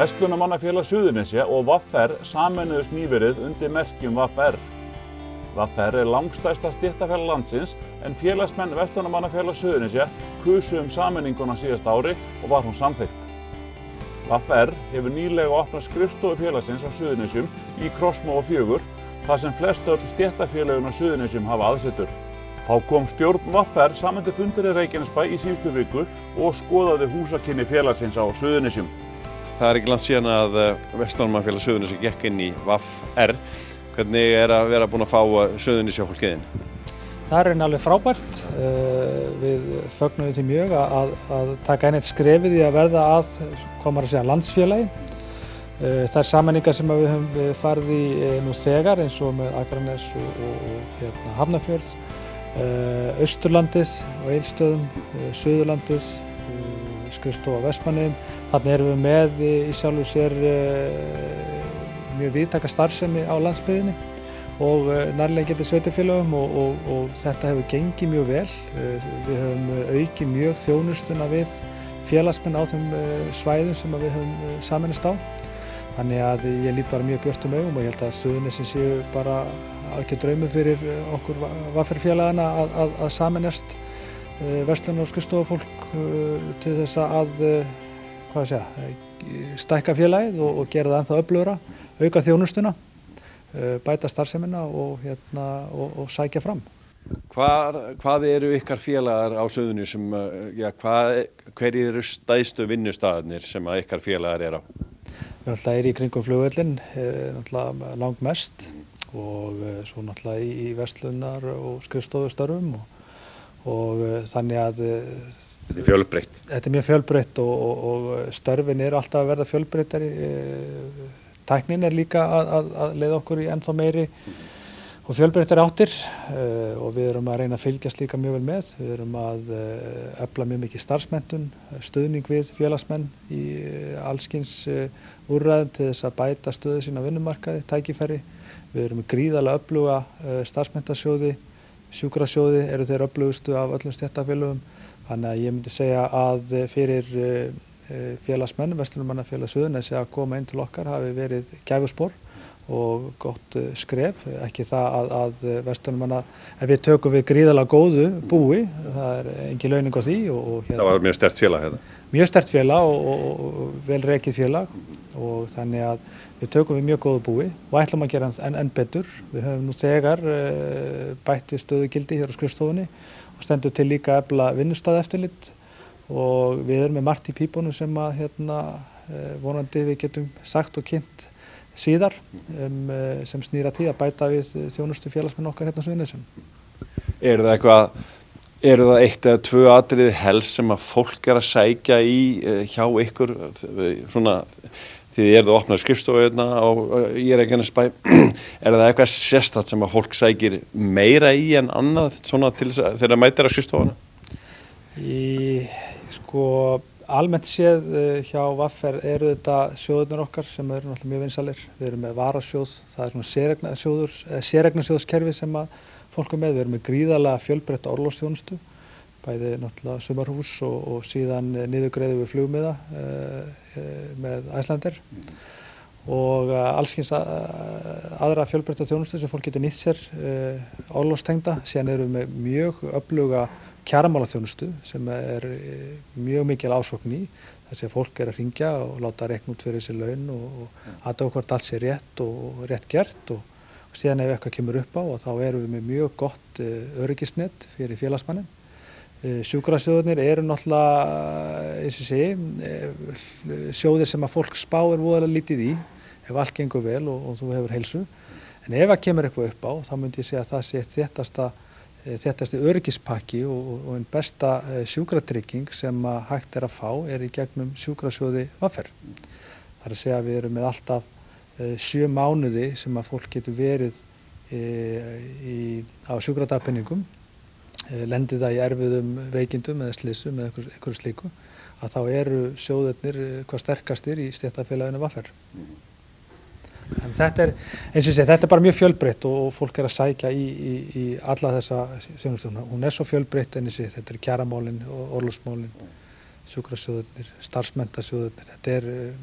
Verslunarmannafélag Suðurnesja og VR sameinuðust nýverið undir merkjum VR. VR langstærsta stéttarfélag landsins en félagsmenn Verslunarmannafélag Suðurnesja kusu sameininguna síðasta ári og var hún samþykkt. VR hefur nýlega opnað skrifstofu félagsins á Suðurnesjum í Krossmóa 4 þar sem flest öll stéttarfélögin á Suðurnesjum hafa aðsetur. Þá kom stjórn VR saman til fundar í Reykjanesbæ í síðustu viku og skoðaði húsakynni félagsins á Suðurnesjum. Það ekki langt síðan að Verslunarmannafélag Suðurnesja gekk inn í VR. Hvernig að vera búin að fá Suðurnesja fólkið inn? Það er alveg frábært. Við fögnum því mjög að taka eitt skrefið í að verða landsfélagi. Þær sameiningar sem við höfum farið í nú þegar eins og með Akranes og Hafnarfjörð, Austurlandið og Egilsstöðum, Suðurlandið, skrifstofa á Vestmannaeyjum. Þarna erum við með í sjálfu sér mjög víðtæka starfsemi á landsbyggðinni og nærliggjandi sveitarfélögum og þetta hefur gengið mjög vel. Við höfum aukið mjög þjónustuna við félagsmenn á þeim svæðum sem við höfum sameinast á. Þannig að ég lít bara mjög björtum augum og ég held að Suðurnesin séu bara algjör draumur fyrir okkur VR-félagana að sameinast verslunar- og skrifstofufólk til þess að stækka félagið og gera það ennþá öflugra, auka þjónustuna, bæta starfsemina og sækja fram. Hvað eru ykkar félagar á Suðurnesjum? Hverjir eru stærstu vinnustaðirnir sem ykkar félagar eru á? Við í kringum flugvöllinn, langmest og svo í verslunar- og skrifstofustörfum og þannig að Þetta er fjölbreytt. Þetta er mjög fjölbreytt og störfin eru alltaf að verða fjölbreyttari. Tæknin líka að leiða okkur í ennþá meiri og fjölbreyttari áttir og við erum að reyna að fylgjast líka mjög vel með. Við erum að efla mjög mikið starfsmenntun, stuðning við félagsmenn í allskyns úrræðum til þess að bæta stöðu sína á vinnumarkaði, tækifæri. Við erum með gríðarlega öfluga starfsmenntasjóði, sjúkrasjóði eru þeir öflugustu af öllum stéttarfélögum. Þannig að ég myndi segja að fyrir félagsmenn, Verslunarmannafélag Suðurnesja að koma inn til okkar hafi verið gæfuspor og gott skref. Ekki það að ef við tökum við gríðarlega góðu búi, það engin launing á því. Það var mjög sterkt félag hérna. Mjög sterkt félag og vel rekið félag og þannig að við tökum við mjög góðu búi og ætlum að gera enn betur. Við höfum nú þegar bætt við stöðugildi hér á skrifstofunni og stendur til líka að efla vinnustaðaeftirlit og við erum með margt í pípunum sem vonandi við getum sagt og kynnt síðar sem snýr að því að bæta við þjónustu félagsmenn okkar hérna á Suðurnesjum. Eru það eitt eða tvö atriði helst sem að fólk að sækja í hjá ykkur? Þið eruð að opna skrifstofu í Reykjanesbæ. Er það eitthvað sérstakt sem að fólk sækir meira í en annað þegar mætir á skrifstofuna? Almennt séð hjá VR eru þetta sjóðurnar okkar sem eru náttúrulega mjög vinsælir. Við erum með varasjóð, það er séreignarsjóðskerfi sem að fólk með. Við erum með gríðarlega fjölbreytta orlofsþjónustu, bæði náttúrulega sumarhús og síðan niðurgreiðum við flugmiða með Icelandair og allskyns aðra fjölbreytta þjónustu sem fólk getur nýtt sér orlofstengda. Síðan erum við með mjög öfluga kjaramálaþjónustu sem er mjög mikil ásókn í. Þess að fólk að hringja og láta reikna út fyrir sér laun og athuga hvort allt sé rétt og rétt gert og síðan ef eitthvað kemur upp á og þá erum við með mjög gott öryggisnet fyrir félagsmannin. Sjúkrasjóðirnir eru náttúrulega, eins og segi, sjóðir sem að fólk spáir voðalega lítið í ef allt gengur vel og þú hefur heilsu. En ef það kemur eitthvað upp á þá myndi ég segja að það sé þéttasti öryggispakki og einn besta sjúkratrygging sem hægt að fá í gegnum sjúkrasjóði VR. Það að segja að við erum með alltaf 7 mánuði sem að fólk getur verið á sjúkradagpenningum, lendir það í erfiðum veikindum eða slysum eða einhverju slíku, að þá eru sjóðirnir hvað sterkastir í stéttarfélaginu VR. En þetta er bara mjög fjölbreytt og fólk að sækja í alla þessa þjónustu. Hún svo fjölbreytt en þetta kjaramálin, orlofsmálin, sjúkrasjóðirnir, starfsmenntasjóðirnir, þetta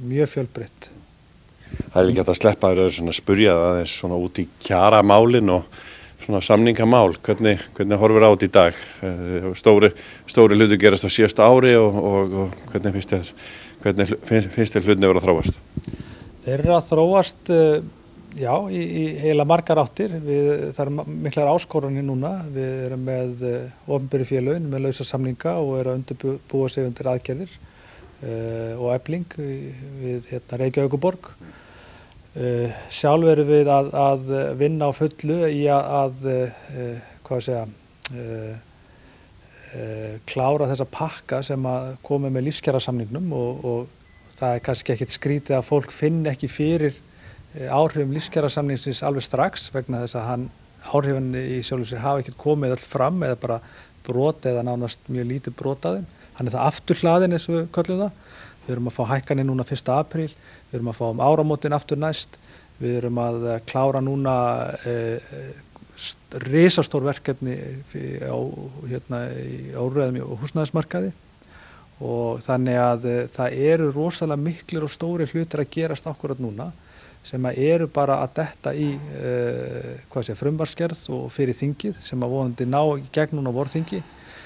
mjög fjölbreytt. Það líka hægt að sleppa þér svona að spurja það aðeins svona út í kjaramálin og svona samningamál, hvernig horfir á þetta í dag? Stóri hluti gerast á síðasta ári og hvernig finnst þér hlutinni vera að þróast? Þeir eru að þróast, já, í heila margar áttir. Það eru miklar áskoranir núna. Við erum með opinberu félögin með lausa samninga og eru að undirbúa sig undir aðgerðir og efling við Reykjavíkurborg. Sjálf erum við að vinna á fullu í klára þessa pakka sem að komi með lífskjarasamningnum og það kannski ekkert skrítið að fólk finni ekki fyrir áhrifum lífskjarasamningsins alveg strax vegna þess að áhrifin í sjálfu sér hafa ekkert komið all fram eða bara brot eða nánast mjög lítið brot að þeim. Þannig það afturhlaðin eins og við köllum það. Við erum að fá hækkanir núna 1. apríl, við erum að fá áramótin aftur næst, við erum að klára núna risastór verkefni á úrræðum og húsnæðismarkaði og þannig að það eru rosalega miklir og stóri hlutir að gerast akkúrat núna sem að eru bara að detta í frumvarpsgerð og fyrir þingið sem að vonandi ná í gegn núna á vorþingi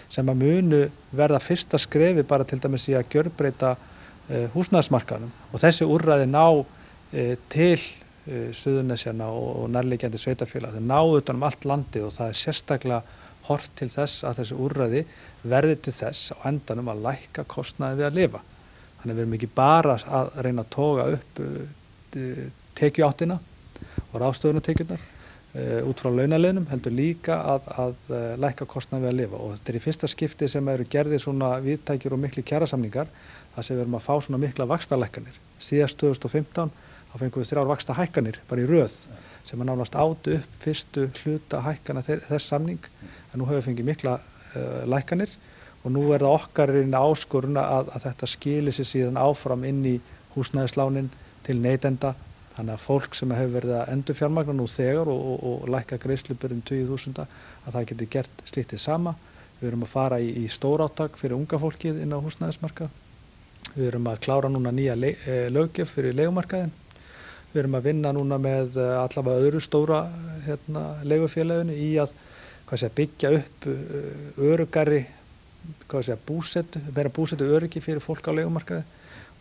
sem að munu verða fyrsta skrefi bara til dæmis í að gjörbreyta húsnæðismarkaðnum og þessi úrræði ná til Suðurnesjanna og nærliggjandi sveitarfélaga. Þau ná utan allt landið og það sérstaklega horft til þess að þessi úrræði verði til þess á endanum að lækka kostnaði við að lifa. Þannig við erum ekki bara að reyna að toga upp tekjuáttina og ráðstöfunartekjurnar út frá launaliðnum, heldur líka að lækka kostnaði við að lifa og þetta í fyrsta skipti sem eru gerðir svona víðtækir og mikli kjarasamningar þar sem við erum að fá svona mikla vaxtalækkanir. Síðast 2015 þá fengum við 3 vaxtahækkanir bara í röð sem að nánast átu upp fyrstu hluta hækkana þess samning en nú höfum við fengið mikla lækkanir og nú það okkar áskorun að þetta skili sér síðan áfram inn í húsnæðislánin til neytenda þannig að fólk sem hefur verið að endurfjármagna nú þegar og lækka greiðslubyrðin 20.000 að það geti gert slíkt hið sama. Við erum að fara í stórátak fyrir unga fólkið inn á húsnæðismarkað. Við erum að klára núna nýja löggjöf fyrir leigumarkaðinn. Við erum að vinna núna með allavega öðru stóra leigufélaginu í að byggja upp öruggari búsetu öryggi fyrir fólk á leigumarkaði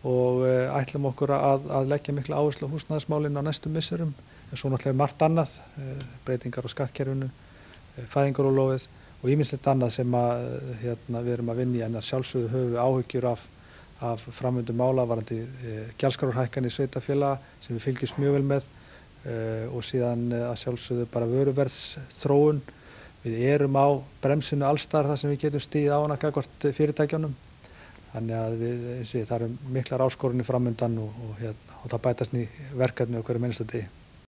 og ætlum okkur að leggja mikla áherslu á húsnæðismálin á næstu misserum. Svo náttúrulega margt annað, breytingar á skattkerfinu, fæðingarorlofið og ýmislegt annað sem við erum að vinna í en að sjálfsögðu höfum við áhyggjur af framvindu mála varðandi gjaldskrárhækkanir sveitarfélaga sem við fylgjumst mjög vel með og síðan að sjálfsögðu bara vöruverðsþróun. Við erum á bremsinu allsstaðar þar sem við getum stigið á hana gagnvart fyrirtækjunum. Þannig að það eru miklar áskorunir framundan og það bætast ný verkefni á hverjum einasta degi.